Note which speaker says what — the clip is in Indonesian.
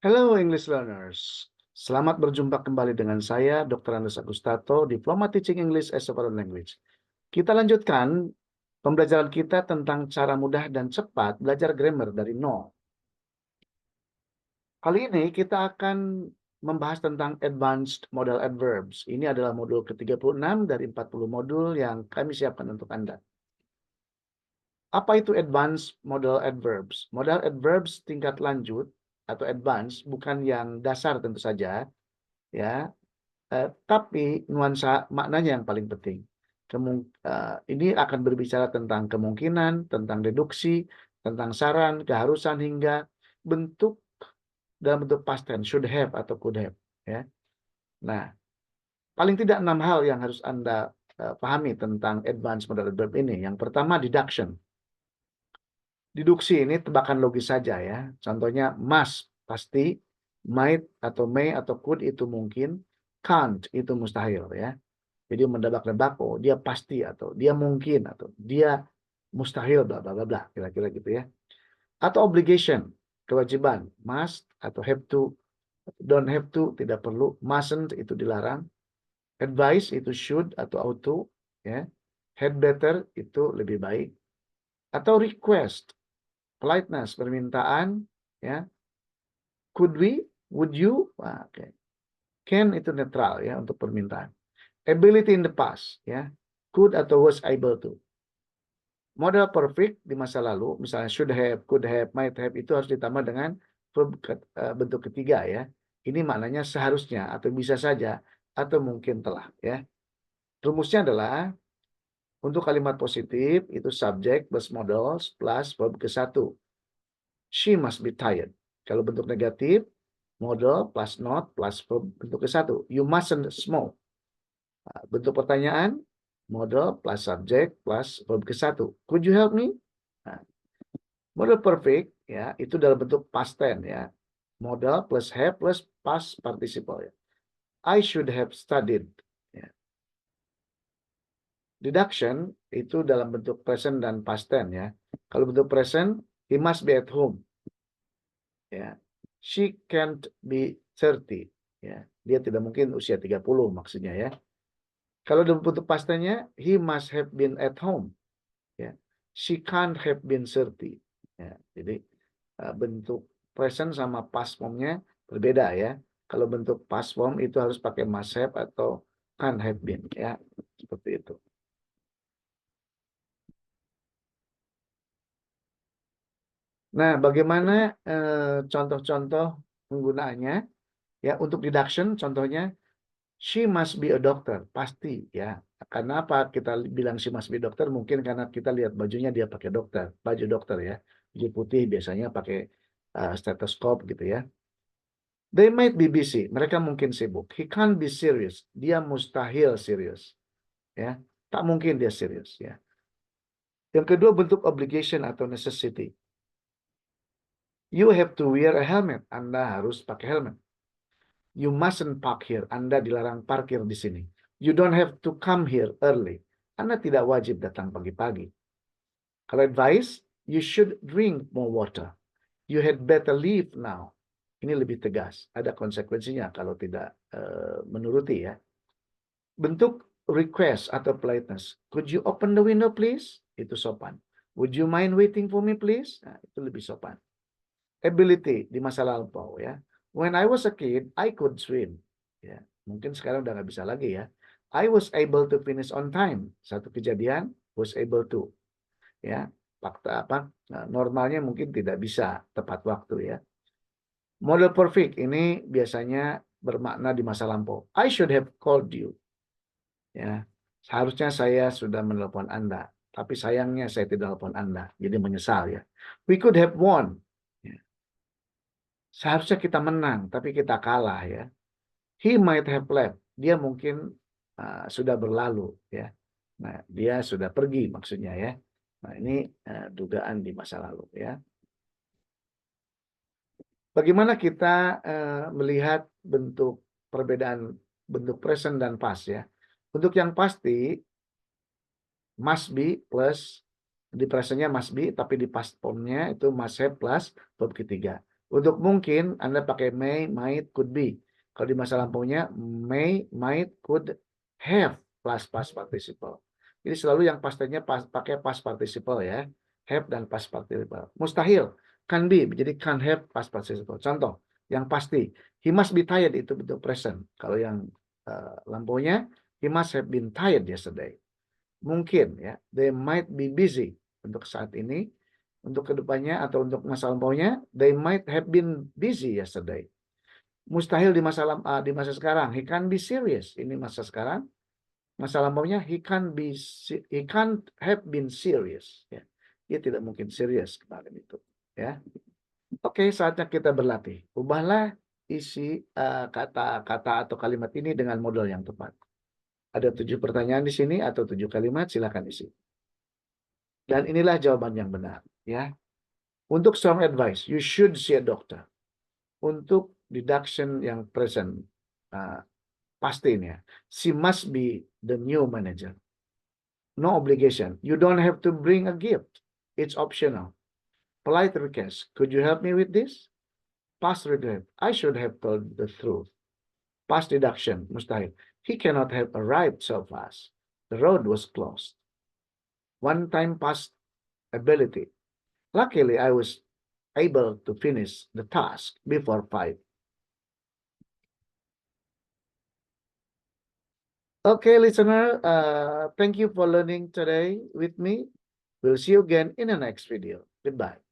Speaker 1: Hello English learners. Selamat berjumpa kembali dengan saya, Dr. Andes Agustato, Diploma Teaching English as a Foreign Language. Kita lanjutkan pembelajaran kita tentang cara mudah dan cepat belajar grammar dari nol. Kali ini kita akan membahas tentang Advanced Modal Adverbs. Ini adalah modul ke-36 dari 40 modul yang kami siapkan untuk Anda. Apa itu Advanced Modal Adverbs? Modal Adverbs tingkat lanjut atau advance bukan yang dasar tentu saja, ya. Tapi nuansa maknanya yang paling penting. Ini akan berbicara tentang kemungkinan, tentang deduksi, tentang saran, keharusan, hingga bentuk dalam bentuk past tense, should have atau could have. Ya. Nah, paling tidak 6 hal yang harus Anda pahami tentang advanced modal adverb ini. Yang pertama, deduction. Deduksi ini tebakan logis saja ya. Contohnya must, pasti, might atau may atau could itu mungkin, can't itu mustahil ya. Jadi mendebak-debak, oh dia pasti atau dia mungkin atau dia mustahil bla bla bla bla, kira-kira gitu ya. Atau obligation, kewajiban, must atau have to, don't have to tidak perlu, mustn't itu dilarang, advice itu should atau ought to ya. Had better itu lebih baik. Atau request, politeness, permintaan ya. Could we, would you, oke. Can itu netral ya untuk permintaan. Ability in the past ya. Could atau was able to. Modal perfect di masa lalu, misalnya should have, could have, might have, itu harus ditambah dengan verb bentuk ketiga ya. Ini maknanya seharusnya atau bisa saja atau mungkin telah ya. Rumusnya adalah untuk kalimat positif itu subject plus modals plus verb ke satu. She must be tired. Kalau bentuk negatif, modal plus not plus verb bentuk ke satu. You mustn't smoke. Bentuk pertanyaan, modal plus subject plus verb ke satu. Could you help me? Nah, modal perfect ya itu dalam bentuk past tense ya. Modal plus have plus past participle ya. I should have studied. Ya. Deduction itu dalam bentuk present dan past tense ya. Kalau bentuk present, he must be at home. Ya. She can't be 30. Ya. Dia tidak mungkin usia 30 maksudnya ya. Kalau dalam bentuk past tense-nya, he must have been at home. Ya. She can't have been 30. Ya. Jadi bentuk present sama past form-nya berbeda ya. Kalau bentuk past form itu harus pakai must have atau can have been ya. Seperti itu. Nah, bagaimana contoh-contoh penggunaannya ya untuk deduction contohnya she must be a doctor, pasti ya. Karena apa kita bilang she must be a doctor? Mungkin karena kita lihat bajunya dia pakai dokter, baju dokter ya. Baju putih biasanya pakai stetoskop gitu ya. They might be busy. Mereka mungkin sibuk. He can't be serious. Dia mustahil serius. Ya, tak mungkin dia serius. Ya. Yang kedua bentuk obligation atau necessity. You have to wear a helmet. Anda harus pakai helmet. You mustn't park here. Anda dilarang parkir di sini. You don't have to come here early. Anda tidak wajib datang pagi-pagi. Kalau advice, you should drink more water. You had better leave now. Ini lebih tegas. Ada konsekuensinya kalau tidak menuruti ya. Bentuk request atau politeness. Could you open the window please? Itu sopan. Would you mind waiting for me please? Nah, itu lebih sopan. Ability di masa lampau ya. When I was a kid, I could swim. Ya, mungkin sekarang udah nggak bisa lagi ya. I was able to finish on time. Satu kejadian, was able to. Ya, fakta apa? Nah, normalnya mungkin tidak bisa tepat waktu ya. Model perfect ini biasanya bermakna di masa lampau. I should have called you. Ya, seharusnya saya sudah menelepon Anda, tapi sayangnya saya tidak telepon Anda, jadi menyesal ya. We could have won. Ya. Seharusnya kita menang, tapi kita kalah ya. He might have left. Dia mungkin sudah berlalu ya. Nah, dia sudah pergi maksudnya ya. Nah, ini dugaan di masa lalu ya. Bagaimana kita melihat bentuk perbedaan bentuk present dan past ya. Untuk yang pasti must be plus di presentnya must be, tapi di past formnya itu must have plus verb ketiga. Untuk mungkin Anda pakai may, might, could be. Kalau di masa lampaunya may, might, could, have plus past participle. Jadi selalu yang pastinya pakai past participle ya. Have dan past participle. Mustahil can be jadi can have past participle. Contoh yang pasti, he must be tired itu bentuk present. Kalau yang lampaunya he must have been tired yesterday. Mungkin ya, they might be busy untuk saat ini. Untuk kedepannya atau untuk masa lampaunya, they might have been busy yesterday. Mustahil di masa sekarang. He can't be serious. Ini masa sekarang. Masa lampaunya he can't have been serious. Ya. Dia tidak mungkin serius kemarin itu. Ya. Oke, saatnya kita berlatih. Ubahlah isi kata-kata atau kalimat ini dengan model yang tepat. Ada 7 pertanyaan di sini atau 7 kalimat, silakan isi. Dan inilah jawaban yang benar. Ya. Untuk strong advice, you should see a doctor. Untuk deduction yang present, pastinya, she must be the new manager. No obligation. You don't have to bring a gift. It's optional. Polite request. Could you help me with this? Past regret. I should have told the truth. Past deduction. Mustahil. He cannot have arrived so fast. The road was closed. One time past ability. Luckily, I was able to finish the task before 5. Okay, listener, thank you for learning today with me. We'll see you again in the next video. Goodbye.